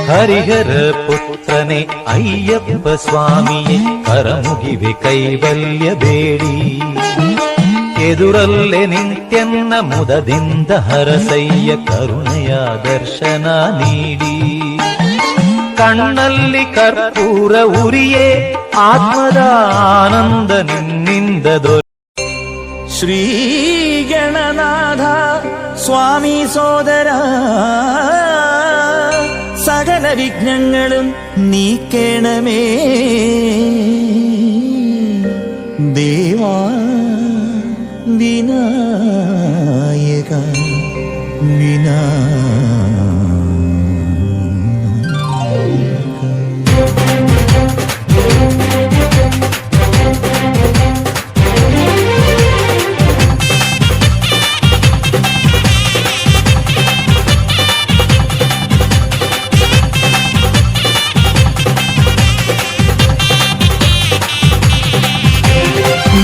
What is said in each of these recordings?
ಹರಿಹರ ಪುತ್ರನೇ ಅಯ್ಯಪ್ಪ ಸ್ವಾಮಿಯೇ ಕರಮುಗಿವೆ ಕೈವಲ್ಯ ಬೇಡಿ ಎದುರಲ್ಲೇ ನಿಂತ್ಯನ್ನ ಮುದದಿಂದ ಹರಸಯ್ಯ ಕರುಣೆಯ ದರ್ಶನ ನೀಡಿ ಕಣ್ಣಲ್ಲಿ ಕರ್ಪೂರ ಉರಿಯೇ ಆತ್ಮದ ಆನಂದ ನಿನ್ನಿಂದ ಶ್ರೀ ಗಣನಾಥ സ്വാമി സോദര സകല വിഘ്നങ്ങളും നീക്കേണമേ ദേവാ വിനായക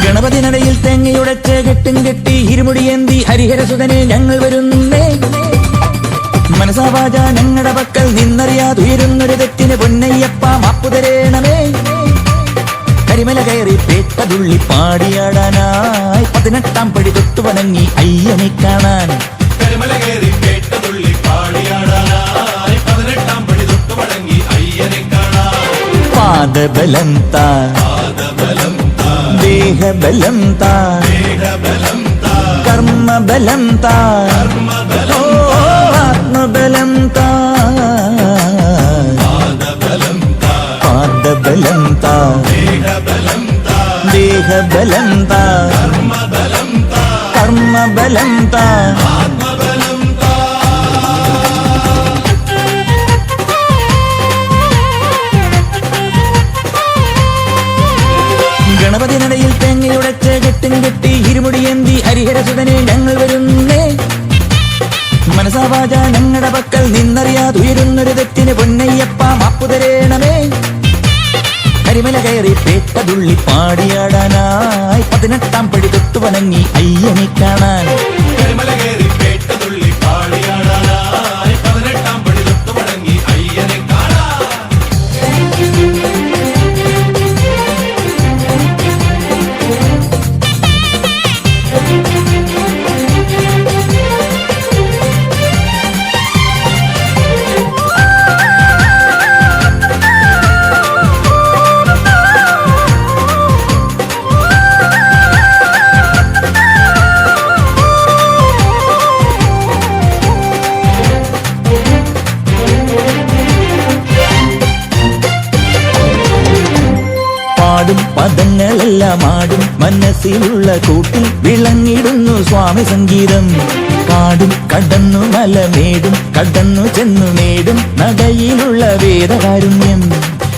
ഗണപതിനടയിൽ തേങ്ങയുടച്ച് കെട്ടും കെട്ടി ഇരുമുടിയേന്തി ഹരിഹരസുതനെ ഞങ്ങൾ വരുന്നേ മനസാവാച ഞങ്ങളുടെ പക്കൽ നിന്നറിയാതുയരുന്നൊരു തെറ്റിന് പൊന്നയ്യപ്പ മാപ്പുതരേണമേ കരിമല കയറി പേട്ടതുള്ളി പാടിയാടാനായി 18 പടി തൊട്ടു വണങ്ങി അയ്യനെ കാണാൻ കരിമല കയറി പേട്ടതുള്ളി പാടിയാടാനായി 18 പടി തൊട്ടു വണങ്ങി അയ്യനെ കാണാൻ പാദബലം താ ദേഹബലം താ കർമ്മബലം താ ആത്മബലം താ പാദബലം താ ദേഹബലം താ കർമ്മബലം താ ഗണപതിനടയിൽ തേങ്ങയുടച്ച് കെട്ടും കെട്ടി ഇരുമുടിയേന്തി ഹരിഹരസുതനെ ഞങ്ങൾ വരുന്നേ മനസാവാച ഞങ്ങളുടെ പക്കൽ നിന്നറിയാതുയരുന്നൊരു തെറ്റിന് പൊന്നയ്യപ്പ മാപ്പുതരേണമേ കരിമല കയറി പേട്ടതുള്ളി പാടിയാടാനായി 18 പടി തൊട്ടു വണങ്ങി അയ്യനെ കാണാൻ കരിമല കയറി പേട്ടതുള്ളി പാടിയാടാനായി 18 പടി തൊട്ടു വണങ്ങി അയ്യനെ കാണാൻ പാടും പദങ്ങളെല്ലാം ആടും മനസ്സിലുള്ള കൂട്ടിൽ വിളങ്ങിടുന്നു സ്വാമി സംഗീതം കാടും കടന്നു മലമേടും കടന്നു ചെന്നു നേടും നടയിലുള്ള വേദകാരുണ്യം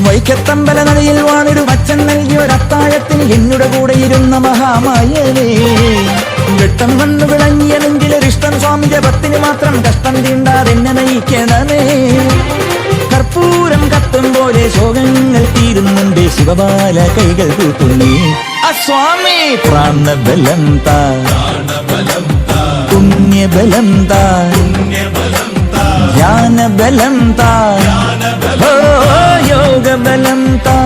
വൈക്കത്തമ്പല നടയിൽ വാണൊരു അച്ഛൻ നൽകിയൊരത്താഴത്തിന് എന്നുടെ കൂടെ ഇരുന്ന മഹാമായനേ വെട്ടം വന്നു വിളങ്ങിയ നെഞ്ചിലൊരിഷ്ടം സ്വാമി ജപത്തിന് മാത്രം കഷ്ടം തീണ്ടാതെന്നെ നയിക്കണമേ കർപ്പൂരം കത്തും പോലെ ശോകങ്ങൾ തീരുന്നുണ്ട് ശിവബാല കൈകൾ കൂട്ടുന്നേ സ്വാമി പ്രാണബലം താ പുണ്യബലം താ ജ്ഞാനബലം താ യോഗബലം താ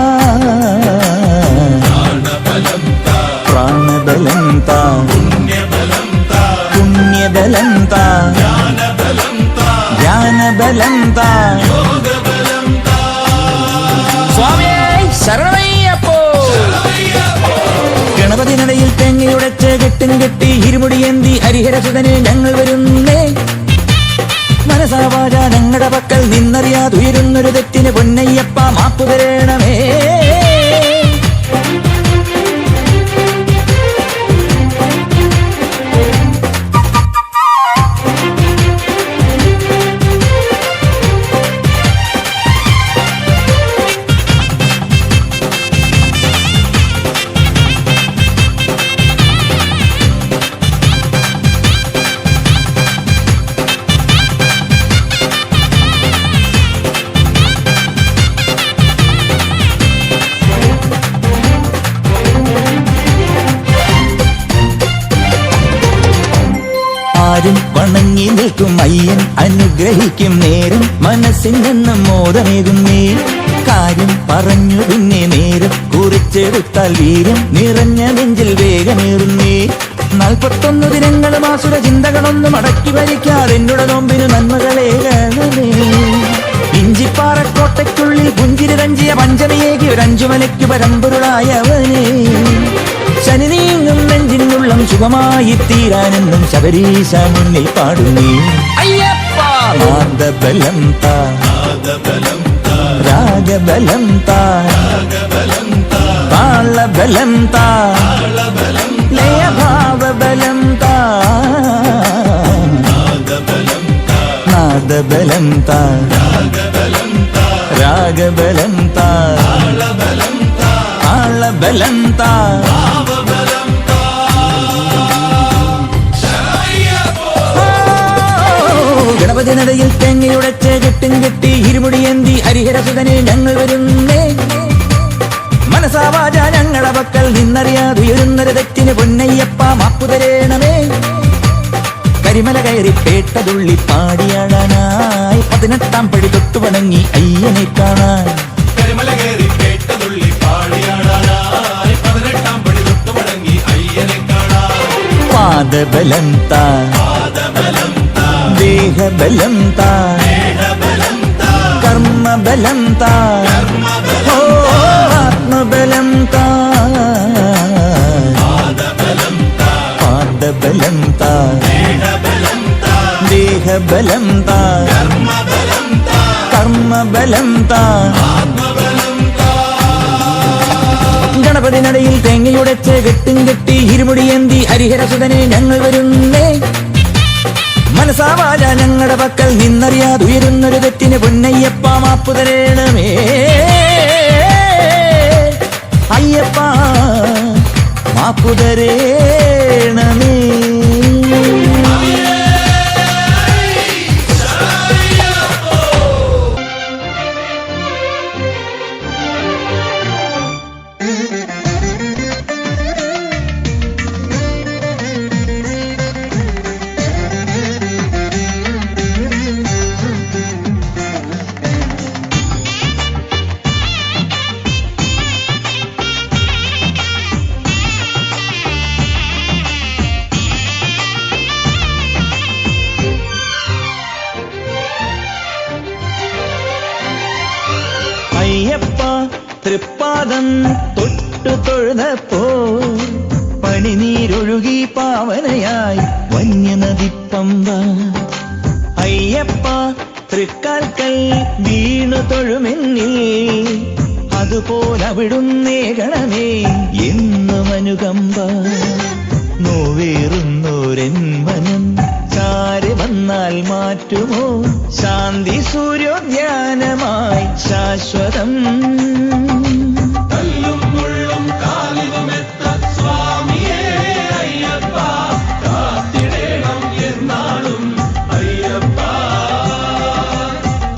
പ്രാണബലം താ പുണ്യബലം താ ജ്ഞാനബലം താ സ്വാമിയേ ശരണമയ്യപ്പോ ഗണപതിനടയിൽ തേങ്ങയുടച്ച് കെട്ടും കെട്ടി ഇരുമുടിയേന്തി ഹരിഹരസുതനെ ഞങ്ങൾ വരുന്നേ മനസാവാച ഞങ്ങളുടെ പക്കൽ നിന്നറിയാതുയരുന്നൊരു തെറ്റിന് പൊന്നയ്യപ്പ മാപ്പുതരേണമേ വണങ്ങി നിൽക്കും അയ്യൻ അനുഗ്രഹിക്കും നേരം മനസ്സിനെന്നും മോദമേകും നീ കാര്യം പറഞ്ഞു പിന്നെ നേരം കുറിച്ചെടുത്താൽ വീര്യം നിറഞ്ഞ നെഞ്ചിൽ വേഗമേറും നീ 41 ദിനങ്ങളും ആസുര ചിന്തകളൊന്നും അടക്കി ഭരിക്കാതെ എന്നോട് നോമ്പിന് നന്മകളേകണമേ ഇഞ്ചിപ്പാറക്കോട്ടയ്ക്കുള്ളിൽ പുഞ്ചിരി രഞ്ജിയ പഞ്ചമിയേകി ഒരു അഞ്ചുമലയ്ക്കു പരമ്പൊരുളായവനെ ശനി നീങ്ങും നെഞ്ചിനുള്ളം ശുഭമായി തീരാനെന്നും ശബരീശ മുന്നിൽ പാടുന്നേ അയ്യപ്പ നാദബലം താ രാഗബലം താ താളബലം താ ലയഭാവബലം താ നാദബലം താ രാഗബലം താ താളബലം താ ഗണപതി നടയിൽ തേങ്ങയുടച്ച് കെട്ടും കെട്ടി ഇരുമുടിയന്തി ഹരിഹരസുതനെ ഞങ്ങൾ വരുന്നേ മനസാവാച ഞങ്ങളെ പക്കൽ നിന്നറിയാതുയരുന്നൊരു തെറ്റിന് പൊന്നയ്യപ്പ മാപ്പു തരേണമേ കരിമല കയറി പേട്ടതുള്ളി പാടിയാടാനായി 18 പടി തൊട്ടു വണങ്ങി അയ്യനെ കാണാൻ കരിമല കയറി പേട്ടതുള്ളി പാടിയാടാനായി 18 പടി തൊട്ടു വണങ്ങി അയ്യനെ കാണാൻ പാദബലം താ ദേഹബലം താ കർമ്മബലം താ ഓ ആത്മബലം താ പാദബലം താ ദേഹബലം താ കർമ്മബലം താ ഗണപതി നടയിൽ തേങ്ങയുടച്ച് കെട്ടും കെട്ടി ഇരുമുടിയന്തി ഹരിഹരസുതനെ ഞങ്ങൾ വരുന്നേ മനസാവാച ഞങ്ങളുടെ പക്കൽ നിന്നറിയാതുയരുന്നൊരു തെറ്റിന് പൊന്നയ്യപ്പ മാപ്പു തരേണമേ അയ്യപ്പ മാപ്പു തരേണമേ അയ്യപ്പ തൃപ്പാദം തൊട്ടു തൊഴുതപ്പോ പണിനീരൊഴുകി പാവനയായി വന്യനദിപ്പമ്പ അയ്യപ്പ തൃക്കാൽക്കൽ വീണു തൊഴുമെന്നിൽ അതുപോലവിടുന്നേ ഗണമേ എന്നും അനുകമ്പ നോവേറുന്നോരൻ മനം ചാരി വന്നാൽ മാറ്റുമോ ശാന്തി സൂര്യോദ്യാനമായി ശാശ്വതം കല്ലും മുള്ളും കാലിലുമെത്ത സ്വാമിയേ അയ്യപ്പ കാത്തിടേണം എന്നാളും അയ്യപ്പ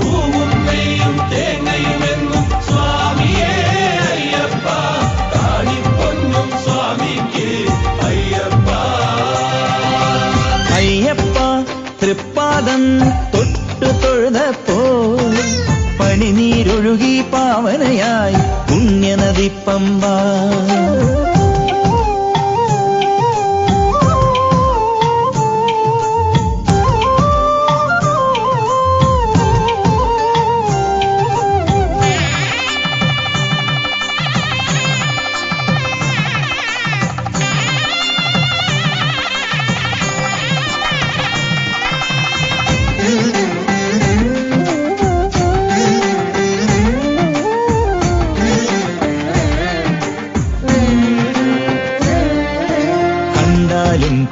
പൂവും നെയ്യും തേങ്ങയുമെന്നും സ്വാമിയേ അയ്യപ്പ കാണിപ്പൊന്നും സ്വാമിക്ക് അയ്യപ്പ അയ്യപ്പ തൃപ്പാദം തൊട്ടു തൊഴുതപ്പോ പണിനീരൊഴുകി പാവനയായി പുണ്യനദിപ്പമ്പ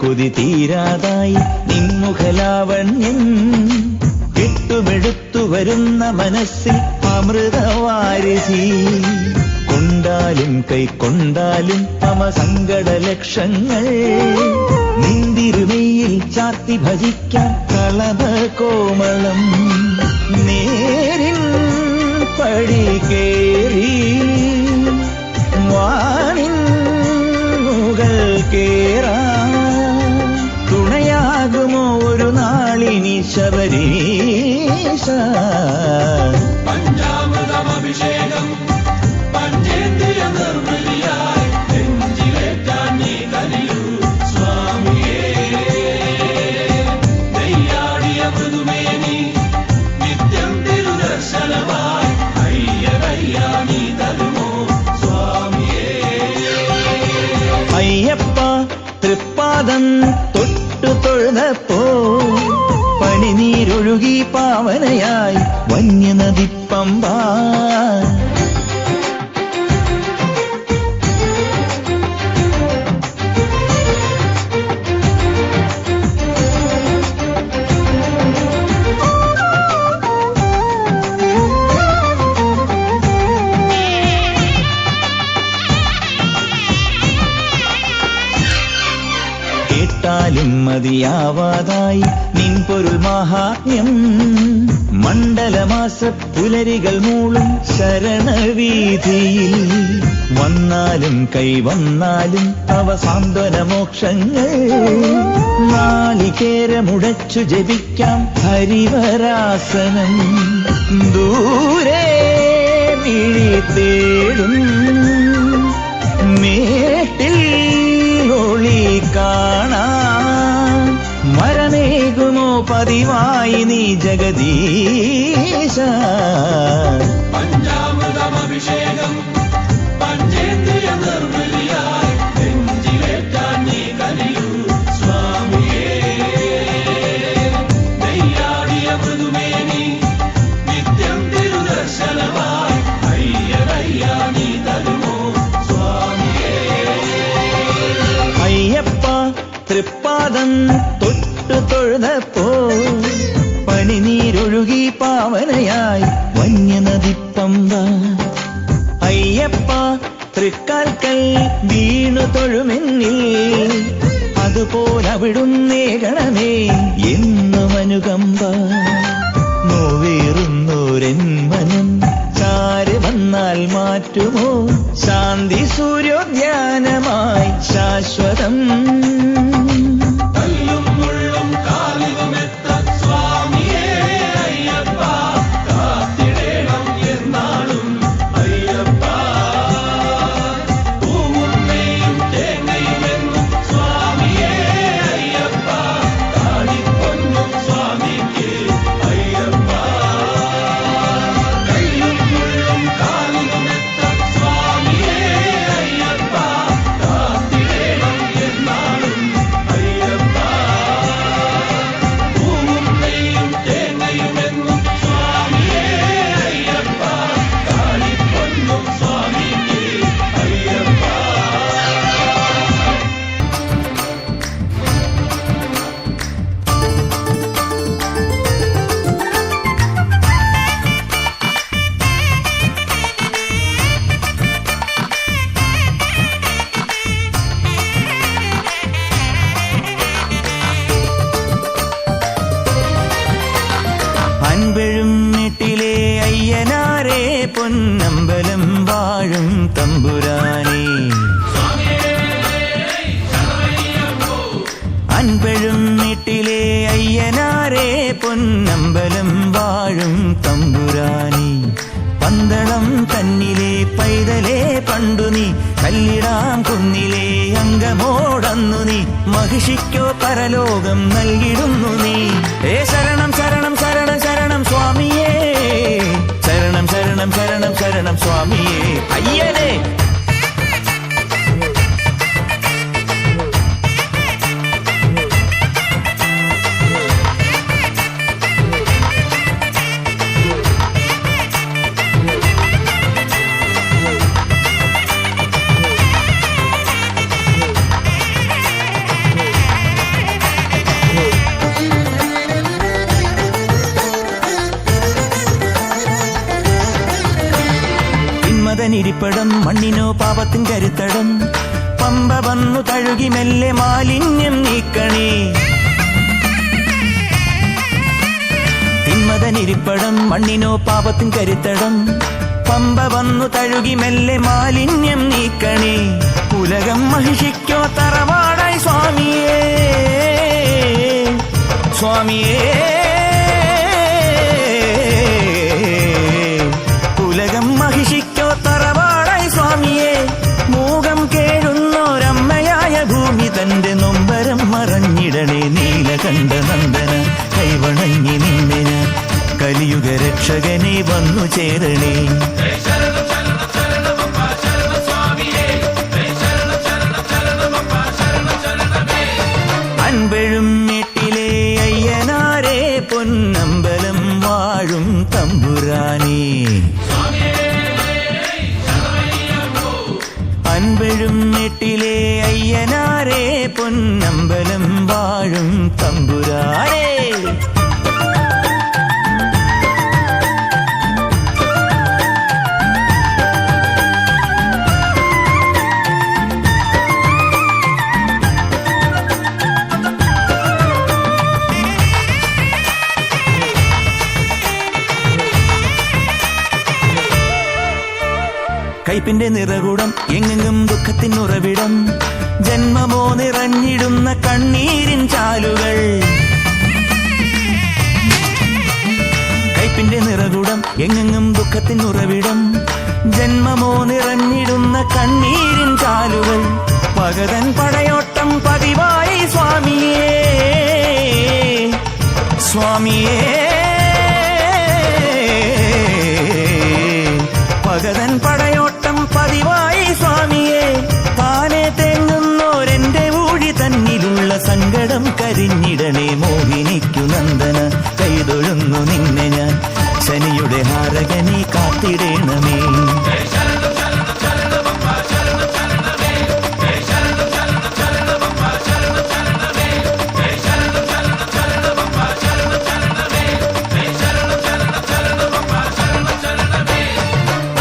കൊതി തീരാതായി നിൻമുഖലാവണ്യം കെട്ടുമെടുത്തു വരുന്ന മനസ്സിൽ അമൃതവാരിധി കൊണ്ടാലും കൈക്കൊണ്ടാലും മമ സങ്കട ലക്ഷങ്ങൾ നിന്തിരുമയിൽ ചാർത്തി ഭജിക്കാൻ കളഭ കോമളം നേരിൻ പടി കേറി വാണിൻ മുകൾ കേറാ തുണയാകുമോ ഒരു തൃപ്പാദം തൊട്ടു തൊഴുതപ്പോ പനിനീരൊഴുകി പാവനയായി വന്യനദി പമ്പ. കേട്ടാലും മതിയാവാതായി നിൻ പൊരുൾ മാഹാത്മ്യം. മണ്ഡലമാസ പുലരികൾ മൂളും ശരണവീതിയിൽ വന്നാലും കൈവന്നാലും അവ സാന്ത്വന മോക്ഷങ്ങൾ. നാളികേരമുടച്ചു ജപിക്കാം ഹരിവരാസനം. ദൂരെ മിഴി തേടും മേട്ടിൽ ഒളി കാണാൻ മരമേകുമോ പതിവായി നീ ജഗദീശ. പഞ്ചാമൃതമഭിഷേകം പഞ്ചേന്ദ്രിയ നിർമ്മലിയായി നെഞ്ചിലേറ്റാൻ നീ കനിയൂ സ്വാമിയേ. നെയ്യാടിയ മൃദുമേനി നിത്യം തിരുദർശനമായി അയ്യനയ്യാ നീ തരുമോ സ്വാമിയേ. അയ്യപ്പ തൃപ്പാദം തൊട്ടു തൊഴുതപ്പോ പനിനീരൊഴുകി പാവനയായി വന്യനദി പമ്പ. അയ്യപ്പ തൃക്കാൽക്കൽ വീണു തൊഴുമെന്നിൽ അതുപോലവിടുന്നേകണമേ എന്നും അനുകമ്പ. നോവേറുന്നോരെൻ മനം ചാര് വന്നാൽ മാറ്റുമോ ശാന്തി സൂര്യോദ്യാനമായി ശാശ്വതം. കല്ലും മുള്ളും കാലിലുമെത്ത സ്വാമിയേ അയ്യപ്പ കാത്തിടേണം എന്നാളും അയ്യപ്പ. പൂവും നെയ്യും തേങ്ങയുമെന്നും സ്വാമിയേ അയ്യപ്പ കാണിപ്പൊന്നും സ്വാമിക്ക് അയ്യപ്പ. കല്ലും മുള്ളും കാലിലുമെത്ത സ്വാമിയേ അയ്യപ്പ കാത്തിടേണം എന്നാളും അയ്യപ്പ. പൂവും നെയ്യും തേങ്ങയുമെന്നും സ്വാമിയേ അയ്യപ്പ കാണിപ്പൊന്നും സ്വാമിക്ക് അയ്യപ്പ. അൻപഴും നീട്ടിലെ അയ്യനാരേ പൊന്നമ്പലം വാഴും തമ്പുരാനേ. അൻപഴും നീട്ടിലെ അയ്യനാരേ പൊന്നമ്പലം വാഴും തമ്പുരാനേ. പന്തളം തന്നിലെ പൈതലേ പണ്ടു നീ കല്ലിടാം കുന്നിലെ അംഗമോടന്നു നീ മഹിഷിക്കോ പരലോകം നൽകിടുന്നു നീ. ഏ ശരണം ശരണം ശരണം ശരണം സ്വാമിയേ. ശരണം ശരണം ശരണം ശരണം സ്വാമിയേ അയ്യനേ. ഇരിപ്പടം മണ്ണിനോ പാപത്തിൻ കരുത്തടം. പമ്പ വന്നു തഴുകി മെല്ലെ മാലിന്യം നീക്കണേ. തിന്മതനിരിപ്പടം മണ്ണിനോ പാപത്തിൻ കരുത്തടം. പമ്പ വന്നു തഴുകി മെല്ലെ മാലിന്യം നീക്കണേ. ഉലകം മഹിഷിക്കോ തറവാടായി സ്വാമിയേ സ്വാമിയേ. ഉലകം മഹിഷിക്കോ തറവാടായി സ്വാമിയേ. മൂകം കേഴുന്നോരമ്മയായ ഭൂമി തന്റെ നൊമ്പരം മറഞ്ഞിടണേ. നീലകണ്ഠ നന്ദന കൈവണങ്ങി നിന്നിന കലിയുഗ രക്ഷകനെ വന്നു ചേരണേ. മേട്ടിലെ അയ്യനാരേ പൊന്നമ്പലം വാഴും തമ്പുരാനേ. കൈപ്പിന്റെ നിറകുടം എങ്ങെങ്ങും ദുഃഖത്തിനുറവിടം, ജന്മമോ നിറഞ്ഞിടുന്ന കണ്ണീരിൻ ചാലുകൾ. കൈപ്പിന്റെ നിറകുടം എങ്ങെങ്ങും ദുഃഖത്തിനുറവിടം, ജന്മമോ നിറഞ്ഞിടുന്ന കണ്ണീരിൻ ചാലുകൾ. പകതൻ പടയോട്ടം പതിവായി സ്വാമിയേ സ്വാമിയേ. പകതൻ പടയോട്ടം പതിവായി സ്വാമിയെ. താനെ തേങ്ങുന്നോരെന്റെ ഊഴി തന്നിലുള്ള സങ്കടം കരിഞ്ഞിടണേ മോഹിനിക്കു നന്ദന. കൈതൊഴുന്നു നിന്നെ ഞാൻ ശനിയുടെ ഹാരകനെ കാത്തിടേണമേ.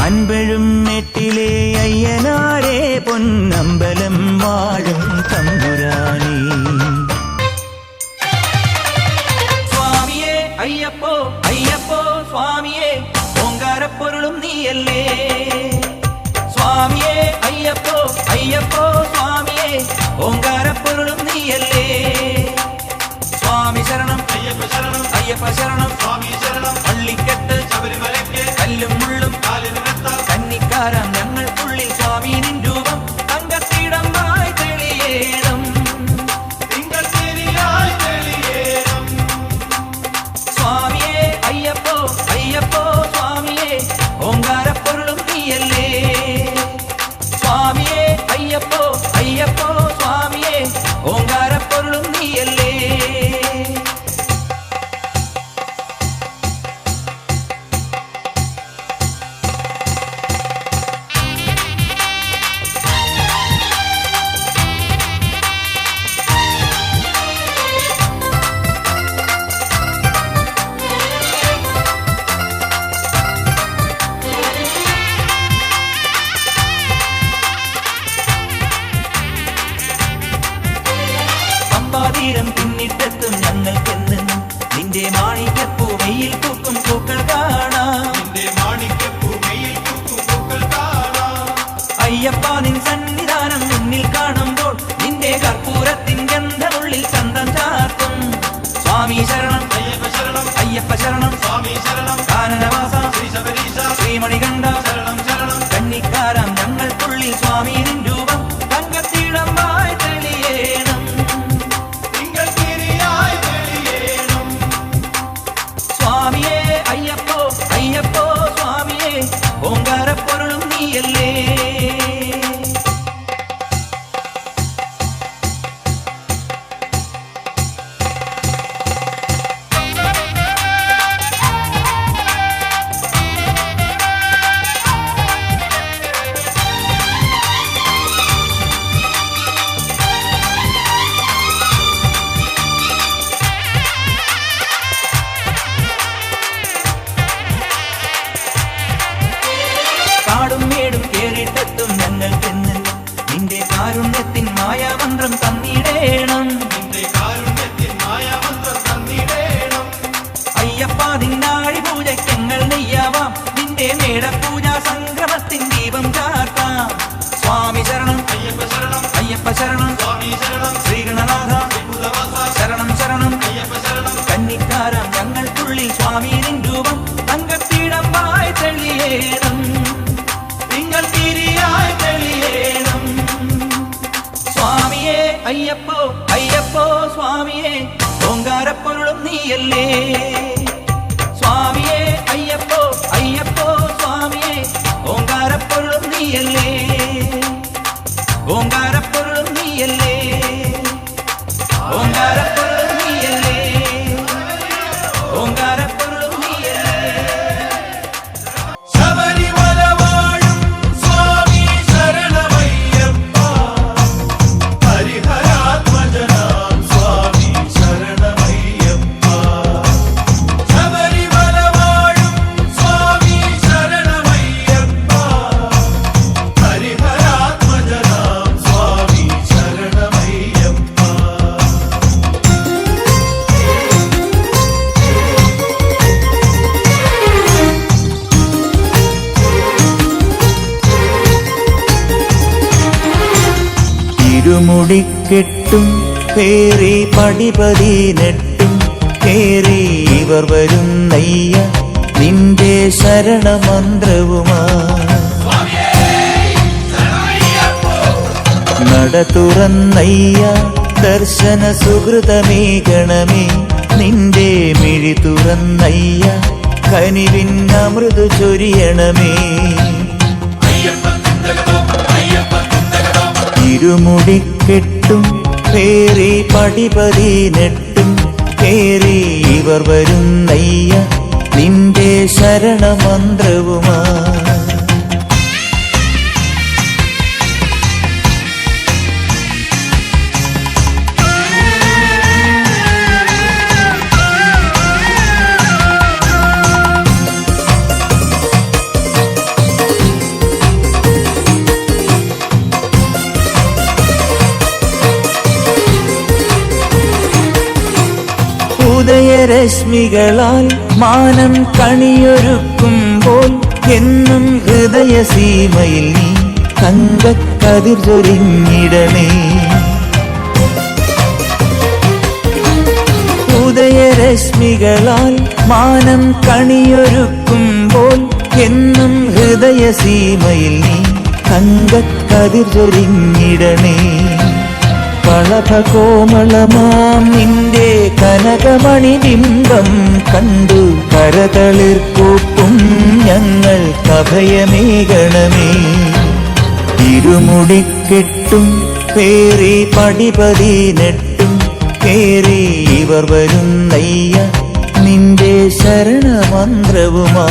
അൻപഴും മേട്ടിലെ അയ്യനാരേ പൊന്നമ്പലം വാഴും തമ്പുരാനേ. സ്വാമിയേ അയ്യപ്പോ അയ്യപ്പോ സ്വാമിയേ ഓങ്കാരപ്പൊരുളും നീയല്ലേ. സ്വാമിയേ അയ്യപ്പോ അയ്യപ്പോ സ്വാമിയേ ഓങ്കാരപ്പൊരുളും നീയല്ലേ. സ്വാമി ശരണം അയ്യപ്പ ശരണം അയ്യപ്പ ശരണം സ്വാമി ശരണം. പള്ളിക്കെട്ട് ശബരിമലയ്ക്ക് കല്ലും മുള്ളും കന്നിക്കാരാം ഞങ്ങൾക്കുള്ളിൽ സ്വാമി നിൻ രൂപം തങ്കത്തിടമ്പായി തെളിയേണം. സ്വാമിയേ അയ്യപ്പോ അയ്യപ്പോ സ്വാമിയേ ഓങ്കാരപ്പൊരുളും നീയല്ലേ. സ്വാമിയേ അയ്യപ്പോ അയ്യപ്പോ സ്വാമിയേ ഓങ്കാരപ്പൊരുളും നീയല്ലേ. തീരം പിന്നിട്ടെത്തും ഞങ്ങൾക്കെന്നും നിന്റെ മാണിക്യപ്പൂ വെയിൽ പൂക്കും പൂക്കൾ കാണാം. അയ്യപ്പ നിൻ സന്നിധാനം മുന്നിൽ കാണുമ്പോൾ നിന്റെ കർപ്പൂരത്തിൻ ഗന്ധമുള്ളിൽ ചന്തം ചാർത്തും. സ്വാമി ശരണം അയ്യപ്പ ശരണം അയ്യപ്പ ശരണം സ്വാമി ശരണം. കാനനവാസ ശ്രീമണികണ്ഠ ശരണം ശരണം. കന്നിക്കാരാം ഞങ്ങൾക്കുള്ളിൽ സ്വാമി നിൻ രൂപം തങ്കത്തിടമ്പായി തെളിയേണം. സ്വാമിയേ അയ്യപ്പോ അയ്യപ്പോ സ്വാമിയേ ഓങ്കാരപ്പൊരുളും നീയല്ലേ. കാടും മേടും കേറിട്ടെത്തും ഞങ്ങൾക്കെന്ന് നിന്റെ കാരുണ്യത്തിൻ മായാമന്ത്രം തന്നിടേണം. അയ്യപ്പ നിന്നാഴി പൂജയ്ക്കങ്ങൾ നെയ്യാവാം. നിന്റെ മേടപൂജാ സംക്രമത്തിൻ ദീപം ചാർത്താം. സ്വാമി ശരണം അയ്യപ്പ ശരണം അയ്യപ്പ ശരണം സ്വാമി ശരണം. ശ്രീഗണനാഥ ശരണം ശരണം അയ്യപ്പ ശരണം. കന്നിക്കാരാം ഞങ്ങൾക്കുള്ളിൽ സ്വാമി നിൻ രൂപം തങ്കത്തിടമ്പായി തെളിയേണം. സ്വാമിയേ അയ്യപ്പോ അയ്യപ്പോ സ്വാമിയേ ഓങ്കാരപ്പൊരുളും നീയല്ലേ. സ്വാമിയേ അയ്യപ്പോ അയ്യപ്പോ സ്വാമിയേ ഓങ്കാരപ്പൊരുളും നീയല്ലേ. ഓങ്കാരപ്പൊരുളും നീയല്ലേ. ഓങ്കാരപ്പൊരുളും നീയല്ലേ. ഓങ്കാരപ്പൊരുളും നീയല്ലേ. ശബരിമല വാഴും സ്വാമി ശരണമയ്യപ്പ. ഇരുമുടിക്കെട്ടും പേറി പടിപതിനെട്ടും കേറി ഇവർ വരുന്നയ്യ നിന്റെ ശരണമന്ത്രവുമാ. നട തുറന്നയ്യ ദർശന സുഹൃതമേകണമേ നിന്റെ മിഴി തുറന്നയ്യ കനിവിൻ അമൃതു ചൊരിയണമേ. ഇരുമുടിക്കെട്ടും പേറി പടിപതിനെട്ടും കേറി ഇവർ വരുന്നയ്യ നിന്റെ ശരണമന്ത്രവുമാ. ഉദയരശ്മികളാൽ മാനം കണിയൊരുക്കുമ്പോൾ എന്നും ഹൃദയസീമയിൽ നീ തങ്കക്കതിർ ചൊരിഞ്ഞിടണേ. ഉദയരശ്മികളാൽ മാനം കണിയൊരുക്കുമ്പോൾ എന്നും ഹൃദയസീമയിൽ നീ തങ്കക്കതിർ ചൊരിഞ്ഞിടണേ. കളഭകോമളമാം നിന്റെ കനകമണിബിംബം കണ്ടു കരതളിർക്കൂപ്പും ഞങ്ങൾ കഭയമേകണമേ. ഇരുമുടിക്കെട്ടും പേറി പടിപതിനെട്ടും കേറി ഇവർ വരുന്നയ്യ നിന്റെ ശരണമന്ത്രവുമാ.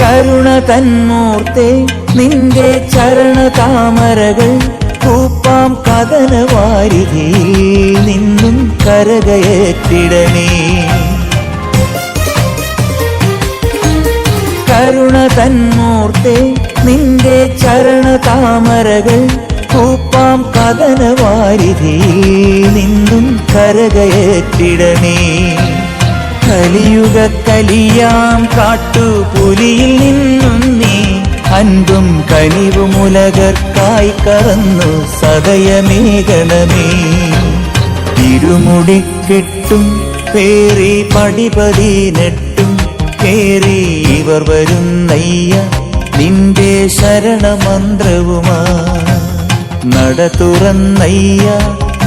കരുണ തന്മൂർത്തേ നിന്റെ ചരണതാമരകൾ കൂപ്പാം കഥനവാരിധിയിൽ നിന്നും കരകയറ്റിടണേ. കരുണ തന്മൂർത്തേ നിന്റെ ചരണതാമരകൾ കൂപ്പാം കഥനവാരിധിയിൽ നിന്നും കരകയറ്റിടണേ. കലിയുഗ കലിയാം കാട്ടുപുലിയിൽ നിന്നും നീ അൻപും കനിവുമുലകർക്കായി കറന്നു സദയമേകണമേ. ഇരുമുടിക്കെട്ടും പേറി പടിപതിനെട്ടും കേറി ഇവർ വരുന്നയ്യ നിന്റെ ശരണമന്ത്രവുമാ. നട തുറന്നയ്യ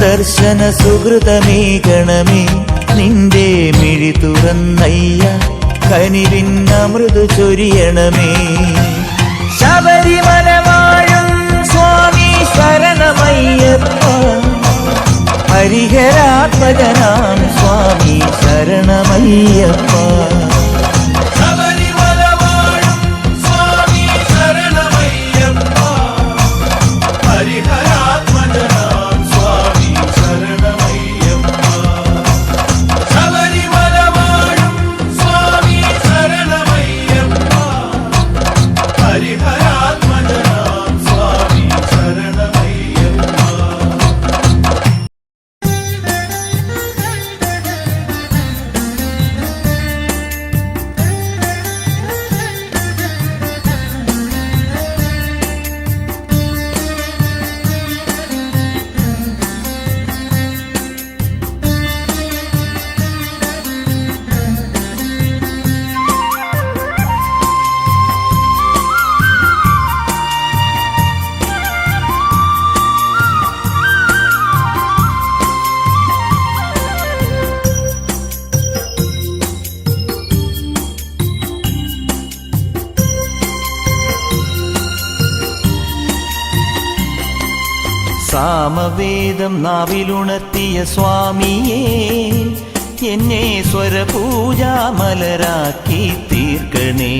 ദർശന സുഹൃതമേകണമേ നിന്റെ മിഴി തുറന്നയ്യ കനിവിൻ അമൃതു ചൊരിയണമേ. ശബരിമല വാഴും സ്വാമി ശരണമയ്യപ്പ ഹരിഹരാത്മജനാം സ്വാമി ശരണമയ്യപ്പ. സാമവേദം നാവിലുണർത്തിയ സ്വാമിയേ എന്നെ സ്വരപൂജാമലരാക്കി തീർക്കണേ.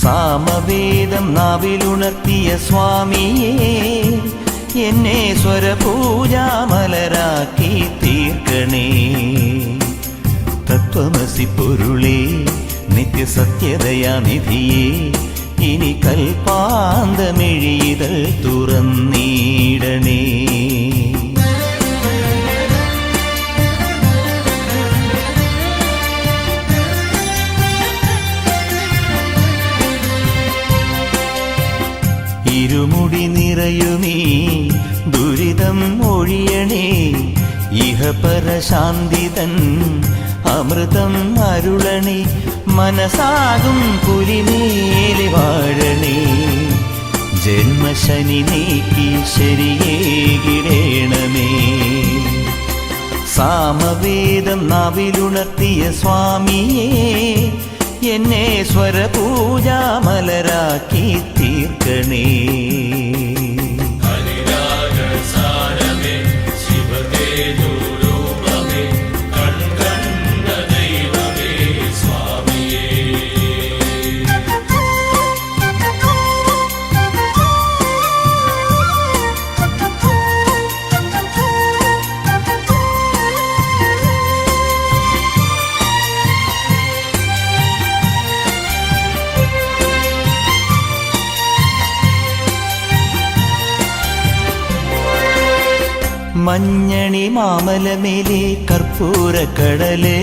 സാമവേദം നാവിലുണർത്തിയ സ്വാമിയേ എന്നെ സ്വരപൂജാമലരാക്കി തീർക്കണേ. തത്വമസി പൊരുളേ നിത്യസത്യതയാനിധിയേ ഇനി കൽപ്പാന്തമിഴിതൾ തുറന്നീടണേ. ഇരുമുടി നിറയുമീ ദുരിതം ഒഴിയണേ. ഇഹപരശാന്തിതൻ അമൃതം അരുളണേ. മനസാകും പുലിമേലെ വാഴണേ. ജന്മശനി നീക്കി ശരിയേകിടേണമേ. സാമവേദം നാവിലുണർത്തിയ സ്വാമിയേ എന്നെ സ്വരപൂജാമലരാക്കി തീർക്കണേ. മഞ്ഞണി മാമലമേലെ കർപ്പൂരക്കടല്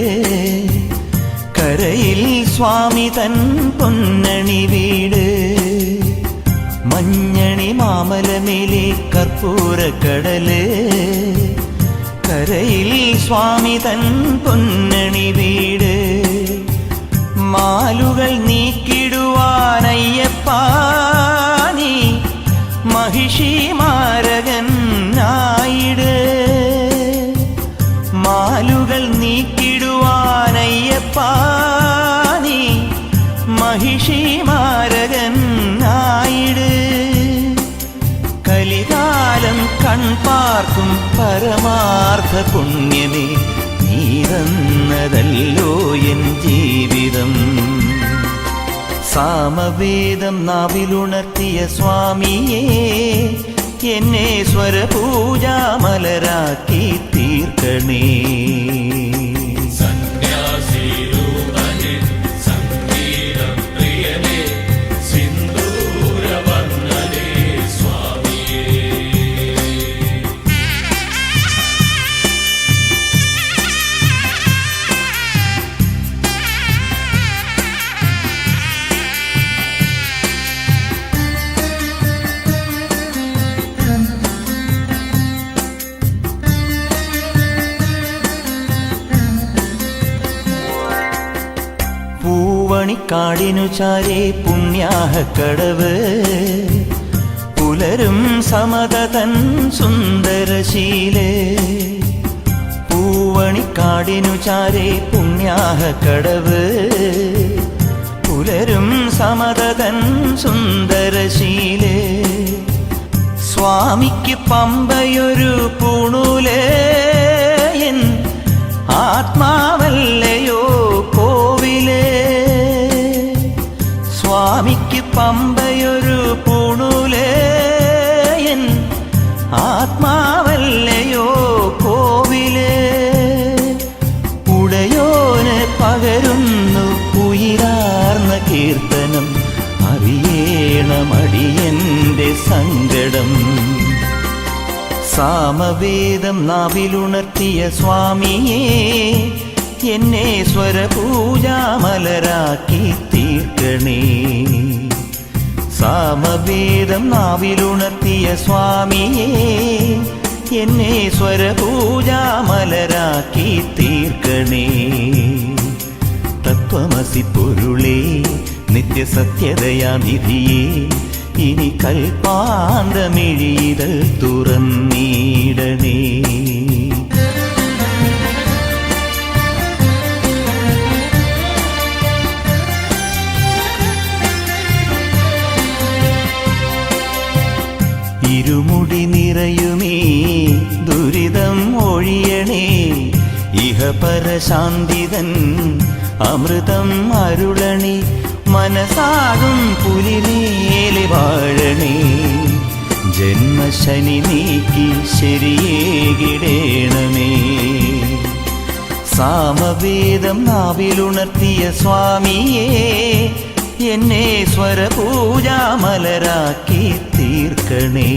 കരയിൽ സ്വാമി തൻ പൊന്നണി വീട്. മഞ്ഞണി മാമലമേലെ കർപ്പൂരക്കടല് കരയിൽ സ്വാമി തൻ പൊന്നണി വീട്. മാലുകൾ നീക്കിടുവാനയ്യപ്പാ നീ മഹിഷി മാരകൻ ആയിട്. മാലുകൾ നീക്കിടുവാനയ്യപ്പാ നീ മഹിഷി മാരകൻ ആയിട്. കലികാലം കൺപാർക്കും പരമാർത്ഥ പുണ്യമേ നീതന്നതല്ലോ എൻ ജീവിതം. സാമവേദം നാവിലുണർത്തിയ സ്വാമിയേ എന്നെ സ്വരപൂജാമലരാക്കി തീർക്കണേ. പൂവണിക്കാടിനു ചാരേ പുണ്യാഹക്കടവ് പുലരും സമതതൻ സുന്ദരശീലേ. പൂവണിക്കാടിനു ചാരേ പുണ്യാഹക്കടവ് പുലരും സമതതൻ സുന്ദരശീലേ. സ്വാമിക്ക് പമ്പയൊരു പൂണൂലേ എൻ ആത്മാവല്ലയോ കോവിലേ. സ്വാമിക്ക് പമ്പയൊരു പൂണൂലേ എൻ ആത്മാവല്ലയോ കോവിലേ. ഉടയോന് പകരുന്നു ഉയിരാർന്ന കീർത്തനം അറിയേണമടിയന്റെ സങ്കടം. സാമവേദം നാവിലുണർത്തിയ സ്വാമിയേ എന്നെ സ്വരപൂജാമലരാക്കി തീർക്കണേ. സാമവേദം നാവിലുണർത്തിയ സ്വാമിയേ എന്നെ സ്വരപൂജാമലരാക്കി തീർക്കണേ. തത്വമസി പൊരുളേ നിത്യസത്യതയാനിധിയേ ഇനി കൽപ്പാന്തമിഴിതൾ തുറന്നീടണേ. ഇരുമുടി നിറയുമേ ദുരിതം ഒഴിയണേ, ഇഹപരശാന്തിതൻ അമൃതം അരുളണേ, മനസാകും പുലിമേലെ വാഴണേ, ജന്മശനി നീക്കി ശരിയേകിടേണമേ. സാമവേദം നാവിലുണർത്തിയ സ്വാമിയേ, എന്നെ സ്വരപൂജാമലരാക്കി തീർക്കണേ.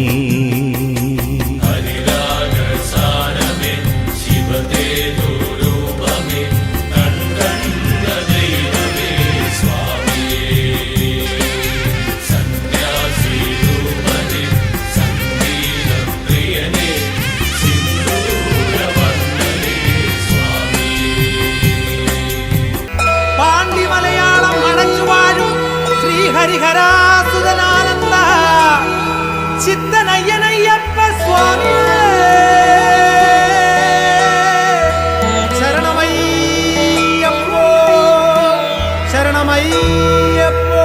ഹരിഹരാസുതനാനന്ദ ചിത്തനയ്യനയ്യപ്പ സ്വാമി ശരണമയ്യപ്പോ ശരണമയ്യപ്പോ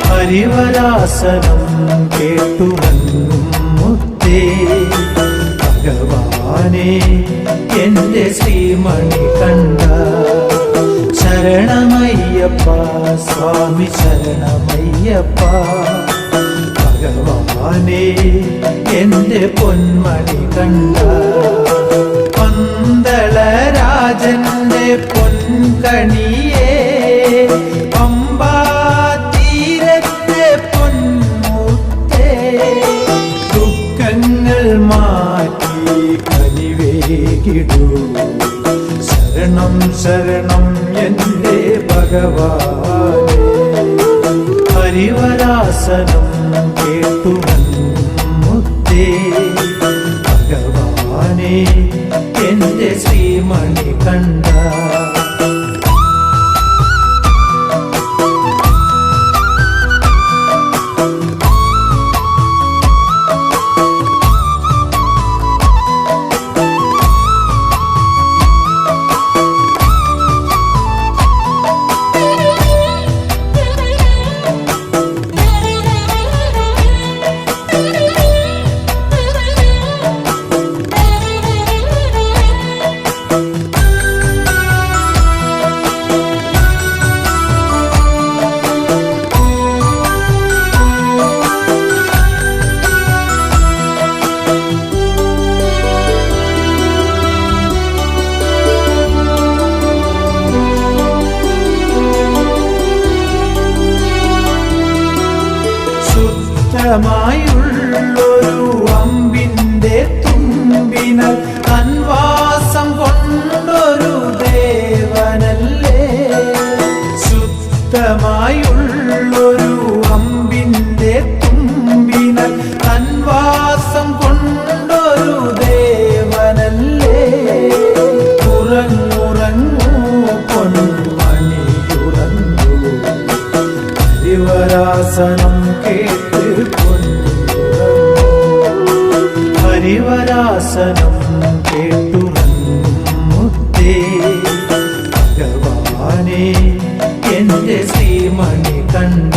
ഹരിവരാസനം കേട്ടുവന്നും മുത്തേ ഭഗവാനെ എന്റെ ശ്രീമണി കണ്ട. ശരണമയ്യപ്പ സ്വാമി ശരണമയ്യപ്പ, ഭഗവാനെ എന്റെ പൊന്മണി കണ്ട. പന്തളരാജന്റെ പൊൻകണിയേ പമ്പാ മാറ്റി കനിവേകിടൂ. ശരണം ശരണം എന്റെ ഭഗവാനേ, ഹരിവരാസനം കേട്ടുവന്നുമുത്തേ ഭഗവാനേ എന്റെ ശ്രീമണി കണ്ട. ുള്ളൊരു അമ്പിന്റെ തുമ്പിനാൽ അൻവാസം കൊണ്ടൊരു ദേവനല്ലേ. ശുദ്ധമായുള്ളൊരു അമ്പിന്റെ തുമ്പിനാൽ അൻവാസം കൊണ്ടൊരു ദേവനല്ലേ. ഉറങ്ങുറങ്ങൂ പൊന്മണിയുറങ്ങൂ, ഹരിവരാസനം കേട്ട് ഹരിവരാസനം കേട്ടുറങ്ങുമുത്തേ ഭഗവാനേ എന്റെ ശ്രീമണി കണ്ട.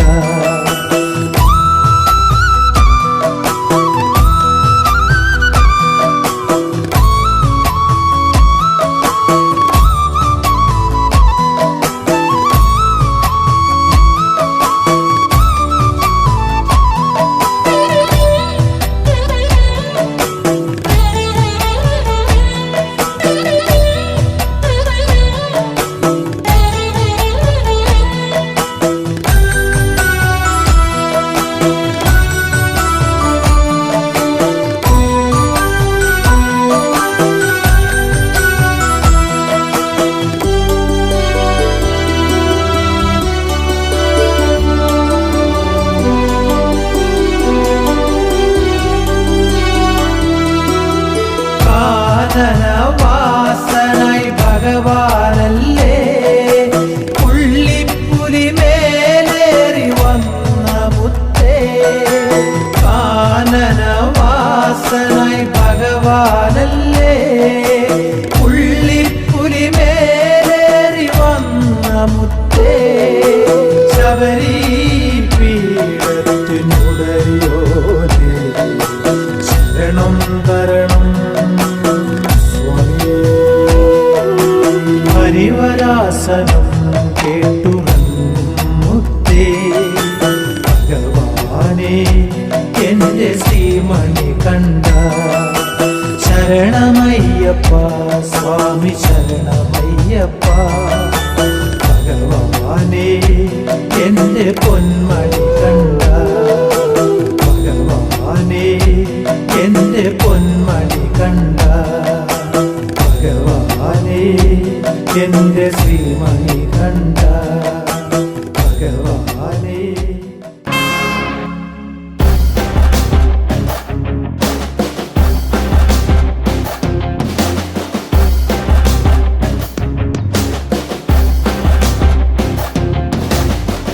കാനനവാസനായി ഭഗവാനല്ലേ പുള്ളിപ്പുലി മേലേറി വന്ന മുത്തേ കാനനവാസനായി ഭഗവാനല്ലേ പുള്ളിപ്പുലി മേലേറി വന്ന മുത്തേ ശബരി പീഠത്തിനുടയോനേ ശരണം തരണം സ്വാമിയേ ഹരിവരാസനം കേട്ടുറങ്ങും മുത്തേ ഭഗവാനേ എന്റെ ശ്രീമണി കണ്ട ശരണമയ്യപ്പ സ്വാമി ശരണമയ്യപ്പ ഭഗവാനേ എന്റെ പൊന്മണി